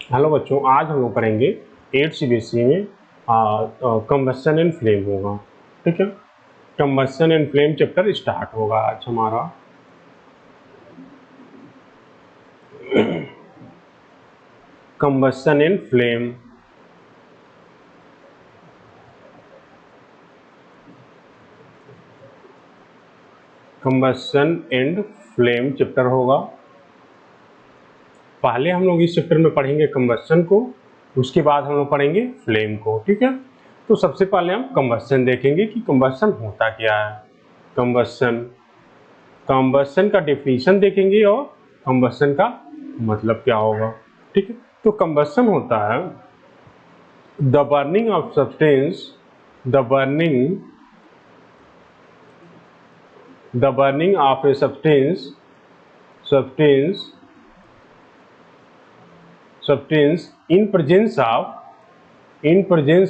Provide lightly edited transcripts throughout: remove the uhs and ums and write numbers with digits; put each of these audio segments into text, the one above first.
Hello बच्चों, आज हम लोग पढ़ेंगे 8 सीबीएसई में कंबस्शन एंड फ्लेम होगा। ठीक है, combustion and flame chapter start होगा आज हमारा। Combustion and flame, combustion and flame chapter होगा। पहले हम लोग इस चैप्टर में पढ़ेंगे कंबस्शन को, उसके बाद हम लोग पढ़ेंगे फ्लेम को। ठीक है, तो सबसे पहले हम कंबस्शन देखेंगे कि कंबस्शन होता क्या है। कंबस्शन, कंबस्शन का डेफिनेशन देखेंगे और कंबस्शन का मतलब क्या होगा। ठीक है, तो कंबस्शन होता है the burning of substance, the burning of a substance in presence of oxygen, in presence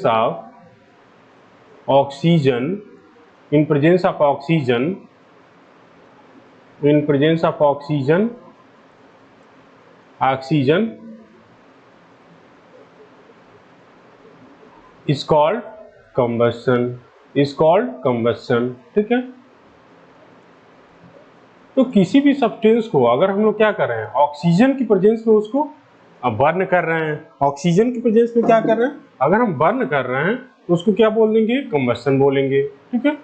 of oxygen is called combustion, ठीक है। तो किसी भी सब्सटेंस को अगर हम लोग क्या कर रहे हैं, ऑक्सीजन की प्रेजेंस में उसको बर्न कर रहे हैं, ऑक्सीजन की प्रेजेंस में क्या कर रहे हैं, अगर हम बर्न कर रहे हैं तो उसको क्या बोल देंगे, कंबस्शन बोलेंगे। ठीक है,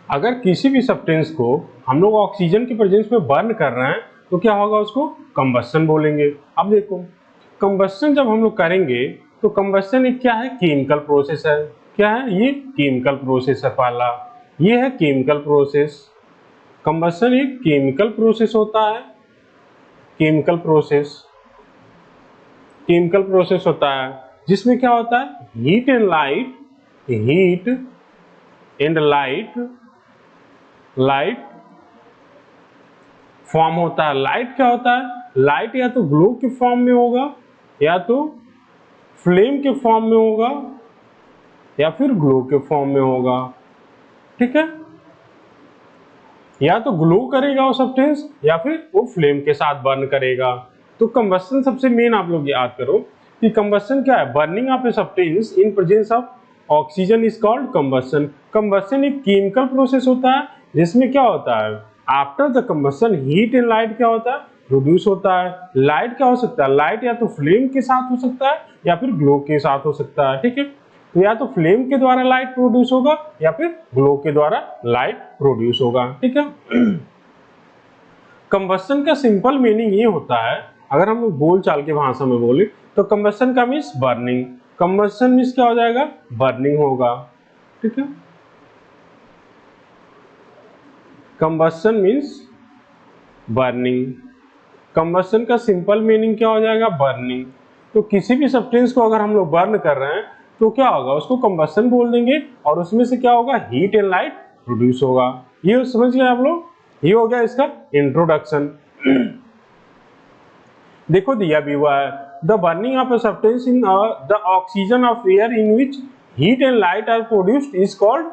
अगर किसी भी सब्सटेंस को हम लोग ऑक्सीजन की प्रेजेंस में बर्न कर रहे हैं तो क्या होगा, उसको कंबस्शन बोलेंगे। अब देखो, कंबस्शन जब हम लोग करेंगे तो कंबस्शन एक क्या है, केमिकल प्रोसेस है। क्या है ये, केमिकल प्रोसेस है। पहला ये है केमिकल प्रोसेस। कंबस्शन एक केमिकल प्रोसेस होता है, केमिकल प्रोसेस होता है जिसमें क्या होता है, हीट एंड लाइट फॉर्म होता है। लाइट क्या होता है, लाइट या तो ग्लो के फॉर्म में होगा, या तो फ्लेम के फॉर्म में होगा, या फिर ग्लो के फॉर्म में होगा। ठीक है, या तो ग्लो करेगा वो सब्सटेंस या फिर वो फ्लेम के साथ बर्न करेगा। तो कंबस्शन सबसे मेन आप लोग याद करो कि कंबस्शन क्या है, burning of a substance in presence of oxygen is called combustion. Combustion एक केमिकल प्रोसेस होता है जिसमें क्या होता है, after the combustion heat and light क्या होता है, प्रोड्यूस होता है। लाइट क्या हो सकता है, लाइट या तो फ्लेम के साथ हो सकता है या फिर ग्लो के साथ हो सकता है। ठीक है, तो या तो फ्लेम के द्वारा लाइट प्रोड्यूस होगा या फिर ग्लो के द्वारा लाइट प्रोड्यूस होगा। ठीक है, कंबस्शन का सिंपल मीनिंग ये होता है, अगर हम लोग बोल चाल की भाषा में बोले तो कंबस्शन का मीन्स बर्निंग। कंबस्शन मीन्स क्या हो जाएगा, बर्निंग होगा। ठीक है, कंबस्शन मीन्स बर्निंग। कंबस्शन का सिंपल मीनिंग क्या हो जाएगा, बर्निंग। तो किसी भी सब्सटेंस को अगर हम लोग बर्न कर रहे हैं तो क्या होगा, उसको कंबस्शन बोल देंगे और उसमें से क्या होगा, हीट एंड लाइट प्रोड्यूस होगा। ये समझ गए आप लोग, ये हो गया इसका इंट्रोडक्शन। देखो दिया भी हुआ है, the burning of a substance in the oxygen of air in which heat and light are produced is called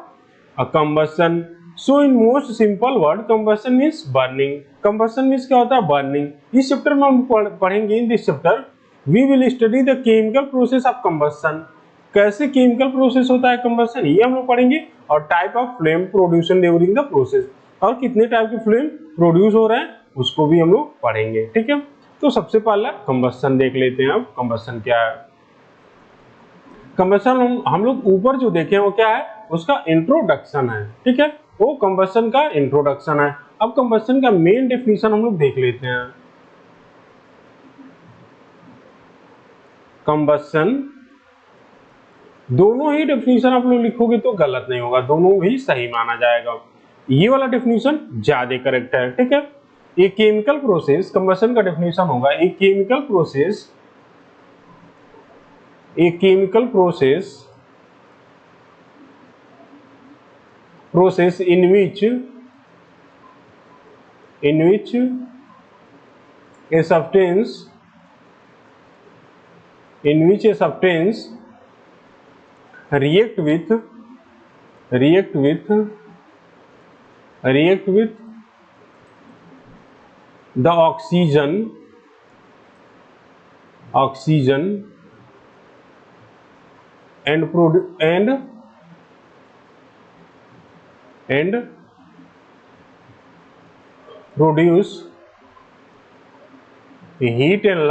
a combustion. So in most simple word combustion means burning. Combustion means क्या होता है, burning। इस chapter में हम पढ़ेंगे, in this chapter we will study the chemical process of combustion। कैसे chemical process होता है कंबस्शन, ये हम लोग पढ़ेंगे। और type of flame production during the process, और कितने टाइप के फ्लेम प्रोड्यूस हो रहे हैं उसको भी हम लोग पढ़ेंगे। ठीक है, तो सबसे पहला कंबस्शन देख लेते हैं। अब कंबस्शन क्या है, कंबस्शन हम लोग ऊपर जो देखे वो क्या है, उसका इंट्रोडक्शन है। ठीक है, वो कंबस्शन का इंट्रोडक्शन है। अब कंबस्शन का मेन डेफिनेशन हम लोग देख लेते हैं। कंबस्शन, दोनों ही डेफिनेशन आप लोग लिखोगे तो गलत नहीं होगा, दोनों भी सही माना जाएगा। ये वाला डेफिनेशन ज्यादा करेक्ट है। ठीक है, एक केमिकल प्रोसेस, कंबस्शन का डेफिनेशन होगा एक chemical process, a chemical process in which a substance react with the oxygen oxygen and produce heat and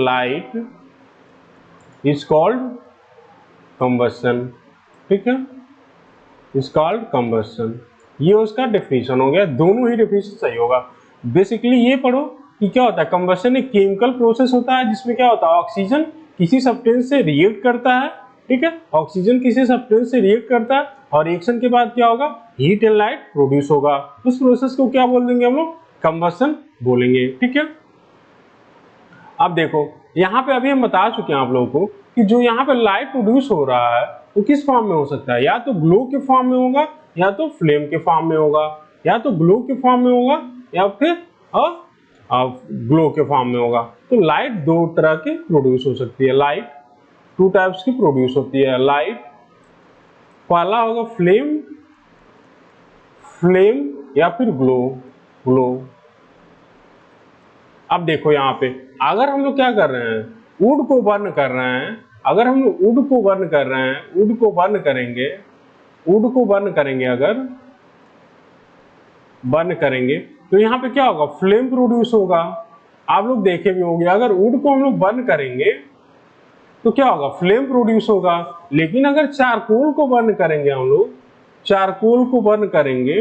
light is called combustion। ठीक है, इज कॉल्ड कंबस्शन। ये उसका डेफिनेशन हो गया, दोनों ही डेफिनेशन सही होगा। बेसिकली ये पढ़ो कि क्या होता है, कंबस्शन एक केमिकल प्रोसेस होता है जिसमें क्या होता है, ऑक्सीजन किसी सब्सटेंस से रिएक्ट करता है। ठीक है, ऑक्सीजन किसी सब्सटेंस से रिएक्ट करता है और रिएक्शन के बाद क्या होगा, हीट एंड लाइट प्रोड्यूस होगा। उस प्रोसेस को क्या बोल देंगे हम लोग, कंबस्शन बोलेंगे। ठीक है, अब देखो यहाँ पे अभी हम बता चुके हैं आप लोगों को कि जो यहाँ पे लाइट प्रोड्यूस हो रहा है वो किस फॉर्म में हो सकता है, या तो ग्लो के फॉर्म में होगा, या तो फ्लेम के फॉर्म में होगा, या तो ग्लो के फॉर्म में होगा, या फिर ग्लो के फॉर्म में होगा। तो लाइट दो तरह की प्रोड्यूस हो सकती है, लाइट टू टाइप्स की प्रोड्यूस होती है। लाइट पहला होगा फ्लेम या फिर ग्लो। अब देखो यहाँ पे अगर हम लोग क्या कर रहे हैं, वुड को बर्न कर रहे हैं, अगर हम लोग वुड को बर्न कर रहे हैं, वुड को बर्न करेंगे, अगर बर्न करेंगे तो यहाँ पे क्या होगा, फ्लेम प्रोड्यूस होगा। आप लोग देखे भी होंगे, अगर वुड को हम लोग बर्न करेंगे तो क्या होगा, फ्लेम प्रोड्यूस होगा। लेकिन अगर चारकोल को बर्न करेंगे, हम लोग चारकोल को बर्न करेंगे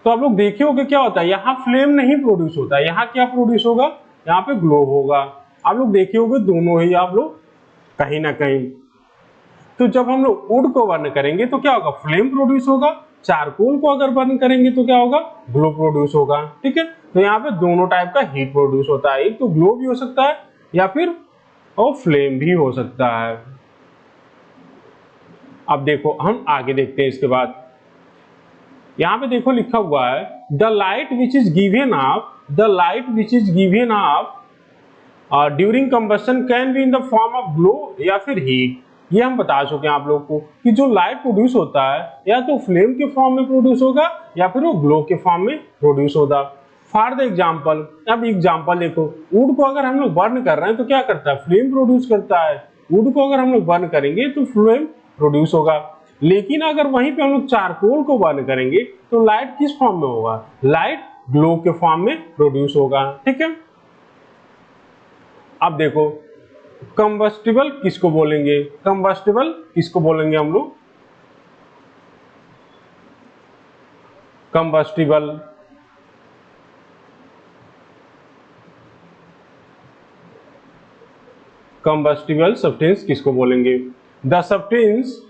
तो आप लोग देखे होंगे क्या होता है, यहाँ फ्लेम नहीं प्रोड्यूस होता है, यहाँ क्या प्रोड्यूस होगा, यहाँ पे ग्लो होगा। आप लोग देखे होंगे दोनों ही आप लोग कहीं ना कहीं। तो जब हम लोग वुड को बर्न करेंगे तो क्या होगा, फ्लेम प्रोड्यूस होगा। चारकोल को अगर बर्न करेंगे तो क्या होगा, ग्लो प्रोड्यूस होगा। ठीक है, तो यहाँ पे दोनों टाइप का हीट प्रोड्यूस होता है, एक तो ग्लो भी हो सकता है या फिर और फ्लेम भी हो सकता है। अब देखो हम आगे देखते हैं इसके बाद, यहाँ पे देखो लिखा हुआ है the light which is given of during combustion can be in the form of glow या फिर हीट। ये हम बता चुके हैं आप लोग को कि जो लाइट प्रोड्यूस होता है या तो फ्लेम के फॉर्म में प्रोड्यूस होगा या फिर वो ग्लो के फॉर्म में प्रोड्यूस होगा। फॉर द एग्जाम्पल, अब एग्जाम्पल देखो, वुड को अगर हम लोग बर्न कर रहे हैं तो क्या करता है, फ्लेम प्रोड्यूस करता है। वुड को अगर हम लोग बर्न करेंगे तो फ्लेम प्रोड्यूस होगा। लेकिन अगर वहीं पे हम लोग चारकोल को बर्न करेंगे तो लाइट किस फॉर्म में होगा, लाइट ग्लो के फॉर्म में प्रोड्यूस होगा। ठीक है, अब देखो कंबस्टिबल किसको बोलेंगे, हम लोग कंबस्टिबल सब्सटेंस किसको बोलेंगे, the substance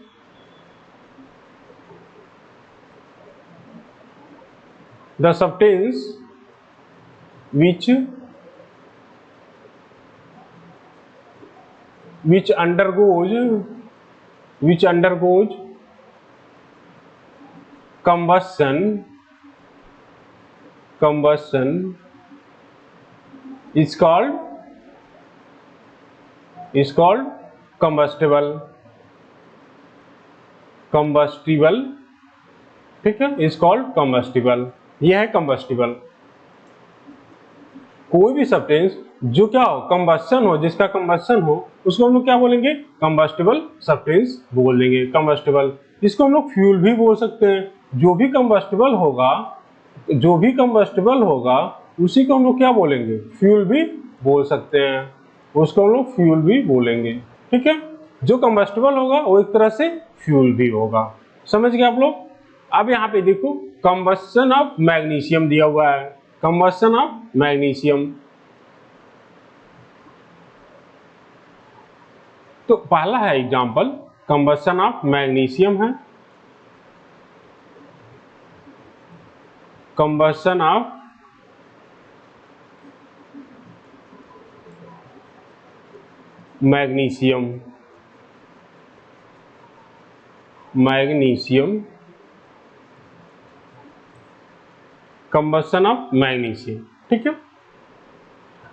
which undergoes combustion is called combustible। ठीक है, इज कॉल्ड combustible। यह है combustible। कोई भी सब्सटेंस जो क्या हो, कंबस्शन हो, जिसका कंबस्शन हो, उसको हम लोग क्या बोलेंगे, कंबस्टिबल सब्सटेंस बोल देंगे। कंबस्टिबल, इसको हम लोग फ्यूल भी बोल सकते हैं। जो भी कंबस्टिबल होगा उसी को हम लोग क्या बोलेंगे, फ्यूल भी बोल सकते हैं, उसको हम लोग फ्यूल भी बोलेंगे। ठीक है, जो कंबस्टिबल होगा वो एक तरह से फ्यूल भी होगा। समझ गए आप लोग। अब यहाँ पे देखो कंबस्शन ऑफ मैग्नीशियम दिया हुआ है, कंबस्शन ऑफ मैग्नीशियम। तो पहला है एग्जांपल, कंबस्शन ऑफ मैग्नीशियम है, combustion of magnesium, combustion of magnesium. ठीक है,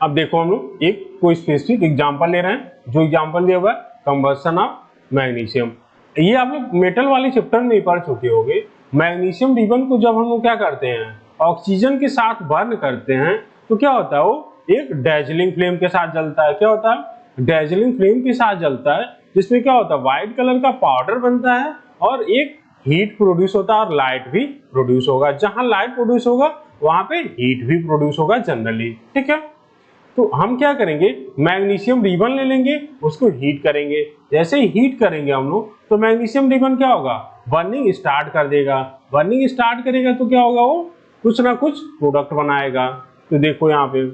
अब देखो हम लोग एक कोई स्पेसिफिक एग्जांपल ले रहे हैं। जो एग्जांपल दिया हुआ है कंबस्शन ऑफ मैग्नीशियम, ये आप लोग मेटल वाले चैप्टर में पढ़ चुके होंगे। मैग्नीशियम रिबन को जब हम लोग क्या करते हैं, ऑक्सीजन के साथ बर्न करते हैं, तो क्या होता है, वो एक डैजलिंग फ्लेम के साथ जलता है। क्या होता है, डैजलिंग फ्लेम के साथ जलता है, जिसमें क्या होता है, व्हाइट कलर का पाउडर बनता है और एक हीट प्रोड्यूस होता है और लाइट भी प्रोड्यूस होगा। जहां लाइट प्रोड्यूस होगा वहां पे हीट भी प्रोड्यूस होगा जनरली। ठीक है, तो हम क्या करेंगे, मैग्नीशियम रिबन ले लेंगे, उसको हीट करेंगे। जैसे ही हीट करेंगे हम लोग, तो मैग्नीशियम रिबन क्या होगा, बर्निंग स्टार्ट कर देगा। बर्निंग स्टार्ट करेगा तो क्या होगा, वो कुछ ना कुछ प्रोडक्ट बनाएगा। तो देखो यहाँ पे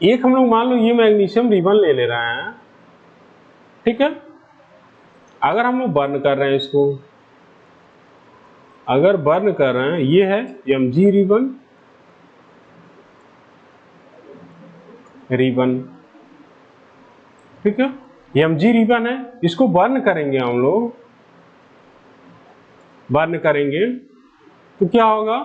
एक हम लोग मान लो ये मैग्नीशियम रिबन ले ले रहे हैं। ठीक है, अगर हम लोग बर्न कर रहे हैं इसको, अगर बर्न कर रहे हैं, ये है Mg रिबन, ठीक है, Mg रिबन है, इसको बर्न करेंगे हम लोग, बर्न करेंगे तो क्या होगा,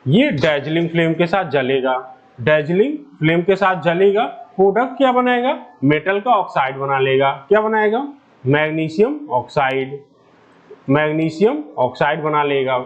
ये डैजलिंग फ्लेम के साथ जलेगा। डैजलिंग फ्लेम के साथ जलेगा, प्रोडक्ट क्या बनाएगा, मेटल का ऑक्साइड बना लेगा। क्या बनाएगा, मैग्नीशियम ऑक्साइड, मैग्नीशियम ऑक्साइड बना लेगा।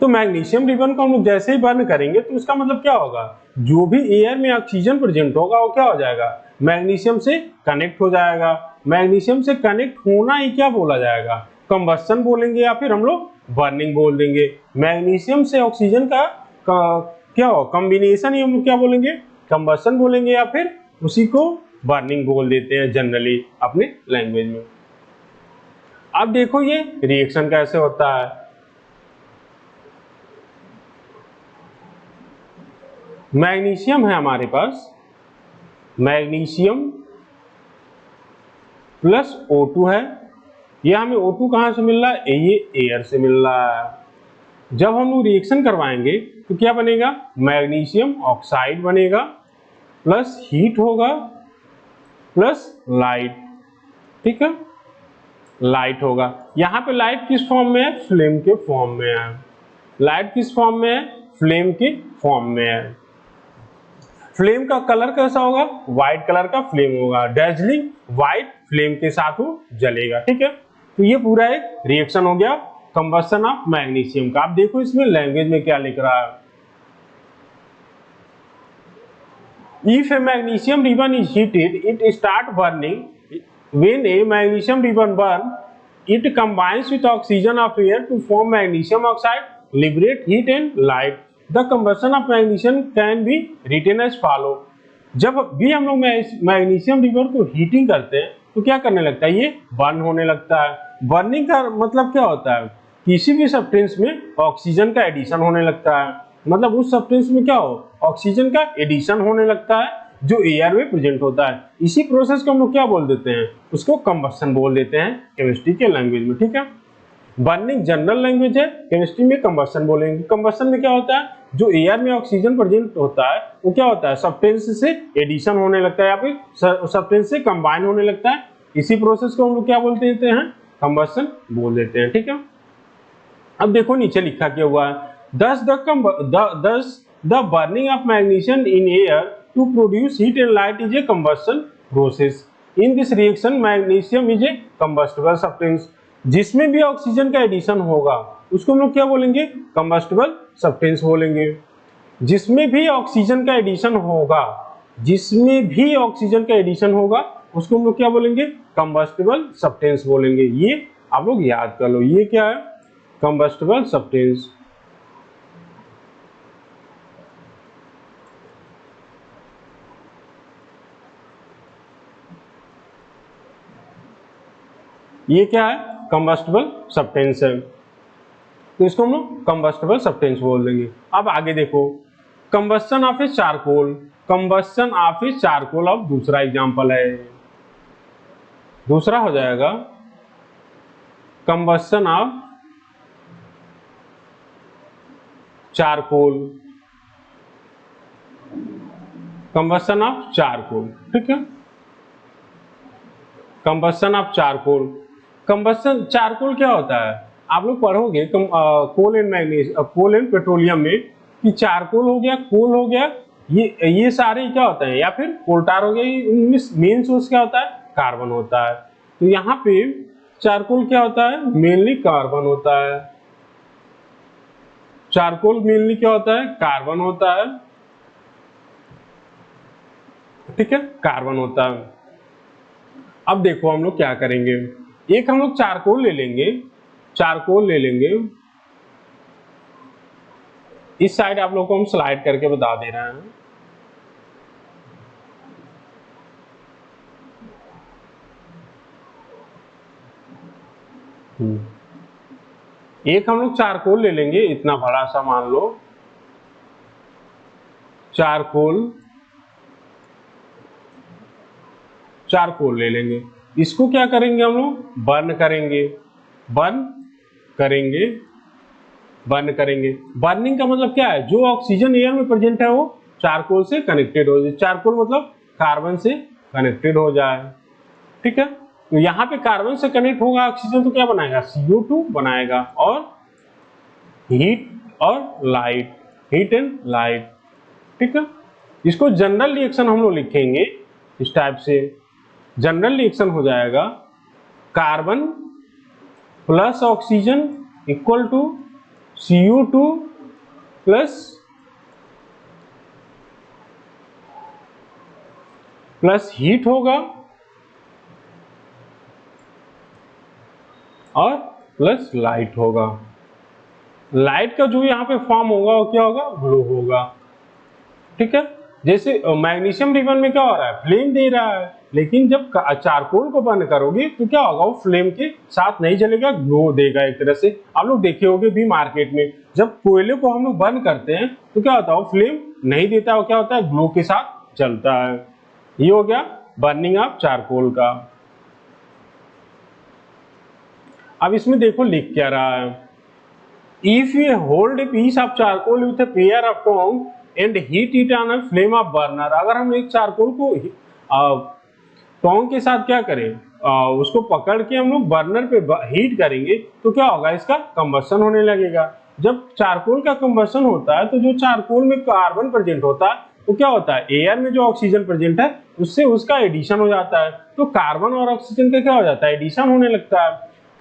तो मैग्नीशियम रिबन को हम लोग जैसे ही बर्न करेंगे तो उसका मतलब क्या होगा, जो भी एयर में ऑक्सीजन प्रेजेंट होगा वो क्या हो जाएगा, मैग्नीशियम से कनेक्ट हो जाएगा। मैग्नीशियम से कनेक्ट होना ही क्या बोला जाएगा, कंबस्शन बोलेंगे या फिर हम लोग बर्निंग बोल देंगे। मैग्नीशियम से ऑक्सीजन का क्या हो, कॉम्बिनेशन ही हम लोग क्या बोलेंगे, कंबस्शन बोलेंगे या फिर उसी को बर्निंग बोल देते हैं जनरली अपने लैंग्वेज में। अब देखो ये रिएक्शन कैसे होता है। मैग्नीशियम है हमारे पास, मैग्नीशियम प्लस O2 है। ये हमें O2 कहां से मिल रहा है, ये एयर से मिल रहा है। जब हम लोग रिएक्शन करवाएंगे तो क्या बनेगा, मैग्नीशियम ऑक्साइड बनेगा, प्लस हीट होगा, प्लस लाइट। ठीक है, लाइट होगा। यहाँ पे लाइट किस फॉर्म में है, फ्लेम के फॉर्म में है। लाइट किस फॉर्म में है, फ्लेम के फॉर्म में है। फ्लेम का कलर कैसा होगा, व्हाइट कलर का फ्लेम होगा, डैजलिंग व्हाइट फ्लेम के साथ वो जलेगा। ठीक है, तो ये पूरा एक रिएक्शन हो गया कंबस्शन ऑफ मैग्नीशियम का। आप देखो इसमें लैंग्वेज में क्या लिख रहा है, if A magnesium ribbon is heated it start burning, when a magnesium ribbon burn it combines with oxygen of air to form magnesium oxide, liberate heat and light. The combustion of magnesium can be written as follow. जब भी हम लोग magnesium ribbon को heating करते हैं तो क्या करने लगता है, ये बर्न होने लगता है। बर्निंग का मतलब क्या होता है, किसी भी सब्सटेंस में ऑक्सीजन का एडिशन होने लगता है। मतलब उस सब्सटेंस में क्या हो, ऑक्सीजन का एडिशन होने लगता है जो एयर में प्रेजेंट होता है। इसी प्रोसेस को हम लोग क्या बोल देते हैं, उसको कंबस्शन बोल देते हैं केमिस्ट्री के लैंग्वेज में। ठीक है, बर्निंग जनरल लैंग्वेज है, केमिस्ट्री में कंबस्शन बोलेंगे। कंबस्शन में क्या होता है, जो एयर में ऑक्सीजन प्रेजेंट होता है वो क्या होता है, सब्सटेंस से एडिशन होने लगता है या फिर सब्सटेंस से कंबाइन होने लगता है। इसी प्रोसेस को हम लोग क्या बोल देते हैं, कंबस्शन बोल देते हैं। ठीक है, अब देखो नीचे लिखा क्या हुआ है, thus the burning of magnesium in air to produce heat and light is a combustion process. In this reaction magnesium is a combustible substance. जिसमें भी ऑक्सीजन का एडिशन होगा उसको हम लोग क्या बोलेंगे, कंबस्टिबल सब्सटेंस बोलेंगे। जिसमें भी ऑक्सीजन का एडिशन होगा, जिसमें भी ऑक्सीजन का एडिशन होगा उसको हम लोग क्या बोलेंगे, कंबस्टिबल सब्सटेंस बोलेंगे। ये आप लोग याद कर लो, ये क्या है, कंबस्टिबल सब्सटेंस। ये क्या है, कंबस्टिबल सब्सटेंस है, तो इसको हम लोग कंबस्टिबल सब्सटेंस बोल देंगे। अब आगे देखो, combustion of a charcoal, combustion of a charcoal. अब दूसरा एग्जांपल है, दूसरा हो जाएगा combustion of charcoal, combustion of charcoal. ठीक है, combustion of charcoal. Combustion charcoal क्या होता है, आप लोग पढ़ोगे coal and manganese, coal and petroleum में कि चारकोल हो गया, कोल हो गया, ये सारे क्या होता है, या फिर कोल टार हो गया, इनमें मेन सोर्स क्या होता है, कार्बन होता है। तो यहाँ पे चारकोल क्या होता है? मेनली कार्बन होता है। चारकोल मेनली क्या होता है? कार्बन होता है। ठीक है, कार्बन होता है। अब देखो हम लोग क्या करेंगे, एक हम लोग चारकोल ले लेंगे, चारकोल ले लेंगे। इस साइड आप लोग को हम स्लाइड करके बता दे रहे हैं। एक हम लोग चारकोल ले लेंगे, इतना बड़ा सा मान लो चारकोल, चारकोल ले लेंगे। इसको क्या करेंगे हम लोग? बर्न करेंगे, बर्न करेंगे, बर्न करेंगे। बर्निंग का मतलब क्या है? जो ऑक्सीजन एयर में प्रेजेंट है वो चारकोल से कनेक्टेड हो जाए। चारकोल मतलब कार्बन से कनेक्टेड हो जाए। ठीक है, तो यहाँ पे कार्बन से कनेक्ट होगा ऑक्सीजन तो क्या बनाएगा? CO2 बनाएगा, और हीट और लाइट, हीट एंड लाइट। ठीक है, इसको जनरल रिएक्शन हम लोग लिखेंगे इस टाइप से। जनरल रिएक्शन हो जाएगा carbon plus oxygen equal to CO2 plus heat होगा और प्लस लाइट होगा। लाइट का जो यहाँ पे फॉर्म होगा वो क्या होगा? ग्लो होगा। ठीक है, जैसे मैग्नीशियम रिबन में क्या हो रहा है? फ्लेम दे रहा है, लेकिन जब चारकोल को बर्न करोगे तो क्या होगा? वो फ्लेम के साथ नहीं जलेगा, ग्लो देगा एक तरह से। आप लोग देखे होंगे भी मार्केट में, जब कोयले को हम लोग बर्न करते हैं तो क्या होता है? वो फ्लेम नहीं देता, वो क्या होता है? ग्लो के साथ चलता है। ये हो गया बर्निंग ऑफ चारकोल का। अब इसमें देखो लिख क्या रहा है, if you hold a piece of charcoal with a pair of tongs and heat it on a flame of burner, अगर हम एक चारकोल को टोंग के साथ क्या करें, उसको पकड़ के हम लोग बर्नर पे हीट करेंगे तो क्या होगा? इसका कंबशन होने लगेगा। जब चारकोल का कंबशन होता है तो जो चारकोल में कार्बन प्रेजेंट होता है तो क्या होता है? एयर में जो ऑक्सीजन प्रेजेंट है उससे उसका एडिशन हो जाता है, तो कार्बन और ऑक्सीजन का क्या हो जाता है? एडिशन होने लगता है।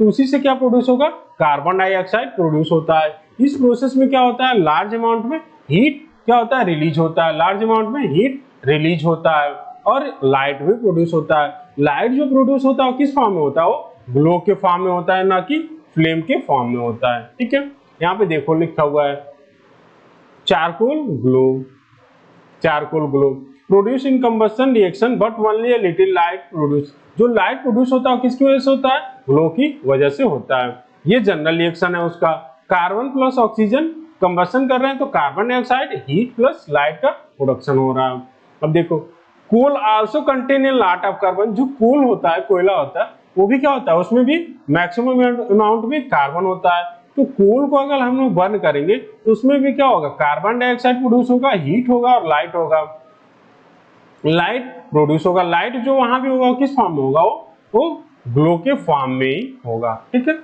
तो उसी से क्या प्रोड्यूस होगा? कार्बन डाइऑक्साइड प्रोड्यूस होता है। इस प्रोसेस में क्या होता है? लार्ज अमाउंट में हीट क्या होता है? रिलीज होता है। लार्ज अमाउंट में हीट रिलीज होता है और लाइट भी प्रोड्यूस होता है। लाइट जो प्रोड्यूस होता है वो किस फॉर्म में होता है? वो ग्लो के फॉर्म में होता है, ना कि फ्लेम के फॉर्म में होता है। ठीक है, यहाँ पे देखो लिखा हुआ है charcoal glow, charcoal glow produce in combustion reaction but only a little light produce. जो लाइट प्रोड्यूस होता है किसकी वजह से होता है? ग्लो की वजह से होता है। ये जनरल रिएक्शन है उसका। कार्बन प्लस ऑक्सीजन कंबशन कर रहे हैं तो carbon dioxide heat plus light का प्रोडक्शन हो रहा है। अब देखो coal also contain a lot of carbon. जो कोल होता है, कोयला होता है, वो भी क्या होता है? उसमें भी मैक्सिमम अमाउंट में कार्बन होता है। तो कोल को अगर हम लोग बर्न करेंगे तो उसमें भी क्या होगा? कार्बन डाइऑक्साइड प्रोड्यूस होगा, हीट होगा और लाइट होगा। लाइट प्रोड्यूस होगा। लाइट जो वहां भी होगा वो किस फॉर्म में होगा? वो ग्लो के फॉर्म में ही होगा। ठीक है,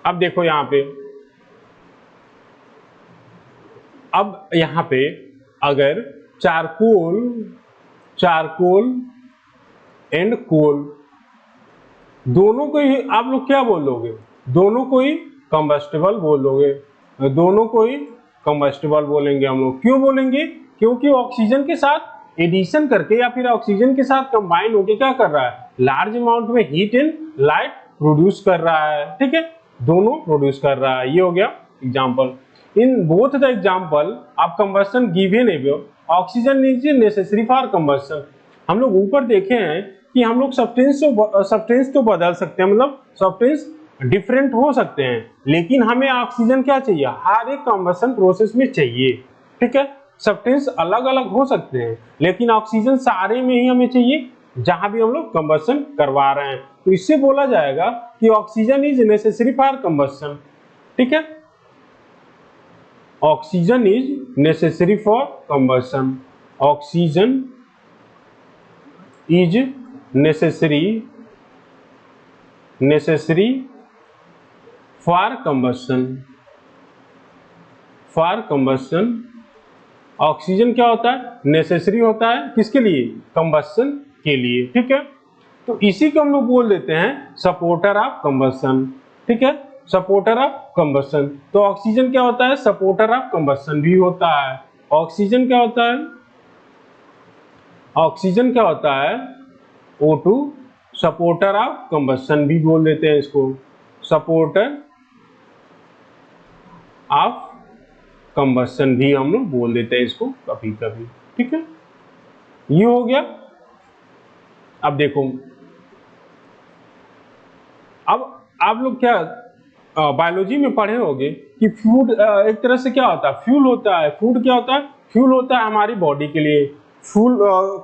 अब देखो यहां पे, अब यहां पे अगर चारकोल, चारकोल एंड कोल दोनों को ही आप लोग क्या बोल दोगे? दोनों को ही कंबस्टिबल बोल दोगे। दोनों को ही कंबस्टिबल बोलेंगे हम लोग। क्यों बोलेंगे? क्योंकि ऑक्सीजन के साथ एडिशन करके या फिर ऑक्सीजन के साथ कंबाइन होकर क्या कर रहा है? लार्ज अमाउंट में हीट एंड लाइट प्रोड्यूस कर रहा है। ठीक है, दोनों प्रोड्यूस कर रहा है। ये हो गया example. In both the example of combustion given above, oxygen is necessary for combustion. हम लोग ऊपर देखे हैं कि हम लोग सब्सटेंस तो बदल सकते हैं, मतलब सब्सटेंस डिफरेंट हो सकते हैं, लेकिन हमें ऑक्सीजन क्या चाहिए? हर एक कंबशन प्रोसेस में चाहिए। ठीक है, सब्सटेंस अलग अलग हो सकते हैं लेकिन ऑक्सीजन सारे में ही हमें चाहिए जहां भी हम लोग कंबशन करवा रहे हैं। तो इससे बोला जाएगा कि oxygen is necessary for combustion. ठीक है, oxygen is necessary for combustion. Oxygen is necessary for combustion oxygen क्या होता है, नेसेसरी होता है किसके लिए, कंबस्शन के लिए, ठीक है। तो इसी को हम लोग बोल देते हैं सपोर्टर ऑफ कंबस्शन, ठीक है, सपोर्टर ऑफ कंबस्शन। तो ऑक्सीजन क्या होता है, सपोर्टर ऑफ कंबस्शन भी होता है। ऑक्सीजन क्या होता है, ऑक्सीजन क्या होता है, O2, सपोर्टर ऑफ कंबस्शन भी बोल देते हैं इसको, सपोर्टर ऑफ कंबस्शन भी हम लोग बोल देते हैं इसको कभी कभी, ठीक है। ये हो गया। अब देखो, अब आप लोग क्या बायोलॉजी में पढ़े होंगे कि फूड एक तरह से क्या होता है, फ्यूल होता है। फूड क्या होता है, फ्यूल होता है हमारी बॉडी के लिए। फ्यूल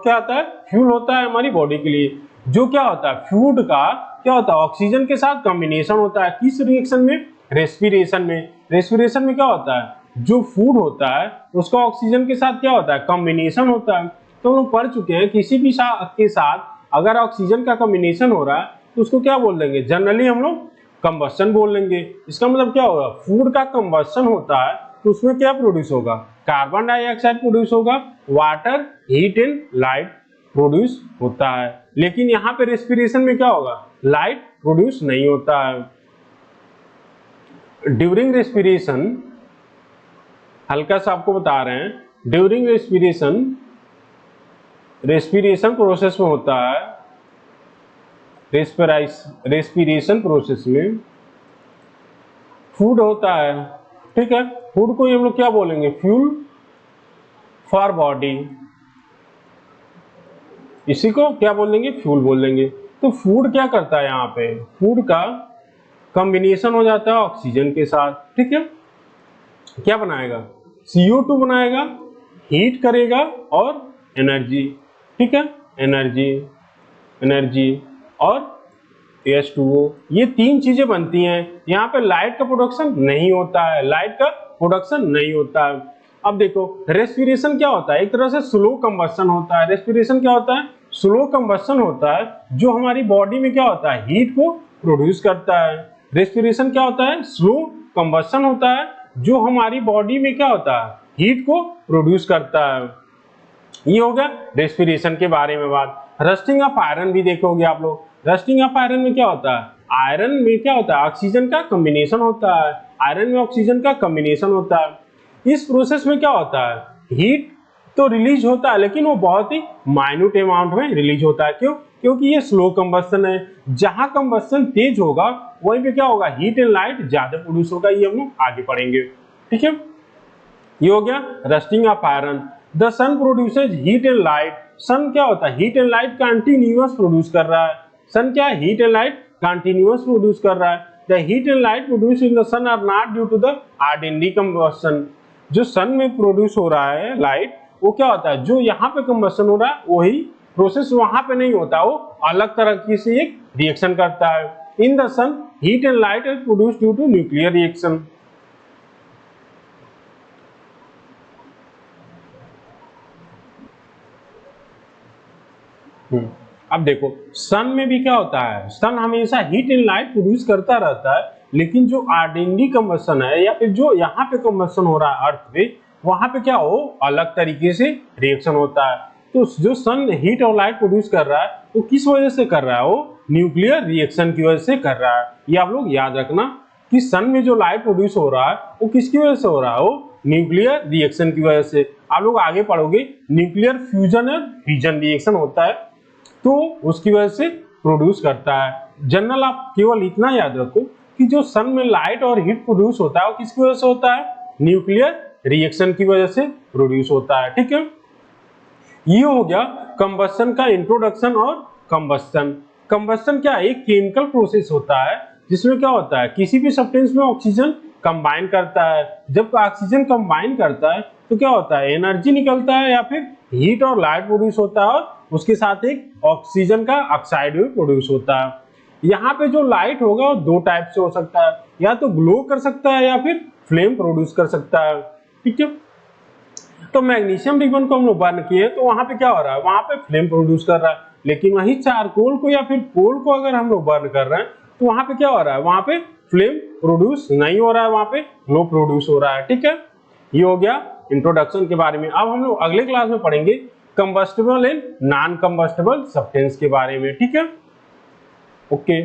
क्या होता है, फ्यूल होता है हमारी बॉडी के लिए। जो क्या होता है, फूड का क्या होता है, ऑक्सीजन के साथ कॉम्बिनेशन होता है। किस रिएक्शन में, रेस्पिरेशन में। रेस्पिरेशन में क्या होता है, जो फूड होता है उसका ऑक्सीजन के साथ क्या होता है, कॉम्बिनेशन होता है। तो हम लोग पढ़ चुके हैं किसी भी के साथ अगर ऑक्सीजन का कॉम्बिनेशन हो रहा है तो उसको क्या बोल देंगे, जनरली हम लोग कंबस्शन बोल लेंगे। इसका मतलब क्या होगा, फूड का कंबस्शन होता है तो उसमें क्या प्रोड्यूस होगा, कार्बन डाइऑक्साइड प्रोड्यूस होगा, water, heat and light produce होता है। लेकिन यहाँ पे रेस्पिरेशन में क्या होगा, लाइट प्रोड्यूस नहीं होता है। ड्यूरिंग रेस्पिरेशन, हल्का सा आपको बता रहे हैं, ड्यूरिंग रेस्पिरेशन प्रोसेस में होता है, रेस्पिरेशन प्रोसेस में फूड होता है, ठीक है। फूड को हम लोग क्या बोलेंगे, फ्यूल फॉर बॉडी, इसी को क्या बोल देंगे, फ्यूल बोल देंगे। तो फूड क्या करता है, यहाँ पे फूड का कॉम्बिनेशन हो जाता है ऑक्सीजन के साथ, ठीक है। क्या बनाएगा, CO2 बनाएगा, हीट करेगा और एनर्जी, ठीक है, एनर्जी और H2O, ये तीन चीजें बनती हैं। यहाँ पे लाइट का प्रोडक्शन नहीं होता है, लाइट का प्रोडक्शन नहीं होता है। अब देखो, रेस्पिरेशन क्या होता है, एक तरह से स्लो कंबस्शन होता है। रेस्पिरेशन क्या होता है, स्लो कंबस्शन होता है, जो हमारी बॉडी में क्या होता है, हीट को प्रोड्यूस करता है। रेस्पिरेशन क्या होता है, स्लो कंबस्शन होता है, जो हमारी बॉडी में क्या होता है, हीट को प्रोड्यूस करता है। ये हो गया रेस्पिरेशन के बारे में बात। रस्टिंग ऑफ आयरन भी देखोगे आप लोग। रस्टिंग ऑफ आयरन में क्या होता है, आयरन में क्या होता है, ऑक्सीजन का कॉम्बिनेशन होता है। आयरन में ऑक्सीजन का कॉम्बिनेशन होता है। इस प्रोसेस में क्या होता है, हीट तो रिलीज होता है, लेकिन वो बहुत ही माइन्यूट अमाउंट में रिलीज होता है। क्यों, क्योंकि ये स्लो कंबस्शन है। जहां कंबस्शन तेज होगा वहीं पे क्या होगा, हीट एंड लाइट ज्यादा प्रोड्यूस होगा। ये हम लोग आगे पढ़ेंगे, ठीक है। ये हो गया rusting of iron. The sun produces heat and light. Sun क्या होता है, heat and light continuous produce कर रहा है। सन क्या है, heat and light continuous produce कर रहा है। The heat and light produce in the sun are not due to the ordinary combustion. जो सन में प्रोड्यूस हो रहा है लाइट, वो क्या होता है, जो यहाँ पे कंबस्शन हो रहा है वही प्रोसेस वहां पे नहीं होता, वो अलग तरह से एक रिएक्शन करता है। In the sun heat and light is produce due to nuclear reaction. अब देखो, सन में भी क्या होता है, सन हमेशा हीट एंड लाइट प्रोड्यूस करता रहता है, लेकिन जो ऑर्डिनरी कंबस्शन है या फिर जो यहाँ पे कंबस्शन हो रहा है अर्थ पे, वहां पे क्या हो, अलग तरीके से रिएक्शन होता है। तो जो सन हीट और लाइट प्रोड्यूस कर रहा है वो किस वजह से कर रहा है, वो न्यूक्लियर रिएक्शन की वजह से कर रहा है। ये आप लोग याद रखना कि सन में जो लाइट प्रोड्यूस हो रहा है वो किसकी वजह से हो रहा है, वो न्यूक्लियर रिएक्शन की वजह से। आप लोग आगे पढ़ोगे, न्यूक्लियर फ्यूजन और फिजन रिएक्शन होता है, तो उसकी वजह से प्रोड्यूस करता है। जनरल आप केवल इतना याद रखो कि जो सन में लाइट और हीट प्रोड्यूस होता है वो किसकी वजह से होता है, न्यूक्लियर रिएक्शन की वजह से प्रोड्यूस होता है, ठीक है। ये हो गया कंबस्शन का इंट्रोडक्शन और कंबस्शन। कंबस्शन क्या है, एक केमिकल प्रोसेस होता है जिसमें क्या होता है, किसी भी सब्सटेंस में ऑक्सीजन कंबाइन करता है। जब ऑक्सीजन कंबाइन करता है तो क्या होता है, एनर्जी निकलता है या फिर हीट और लाइट प्रोड्यूस होता है, और उसके साथ एक ऑक्सीजन का ऑक्साइड भी प्रोड्यूस होता है। यहाँ पे जो लाइट होगा वो दो टाइप से हो सकता है, या तो ग्लो कर सकता है या फिर फ्लेम प्रोड्यूस कर सकता है, ठीक है। तो मैग्नीशियम रिबन को हम लोग बर्न किए तो वहां पे क्या हो रहा है, वहां पे फ्लेम प्रोड्यूस कर रहा है। लेकिन वही चारकोल को या फिर कोल को अगर हम लोग बर्न कर रहे हैं तो वहां पे क्या हो रहा है, वहां पे फ्लेम प्रोड्यूस नहीं हो रहा है, वहां पे ग्लो प्रोड्यूस हो रहा है, ठीक है। ये हो गया इंट्रोडक्शन के बारे में। अब हम लोग अगले क्लास में पढ़ेंगे combustible and non combustible substance के बारे में, ठीक है। ओके।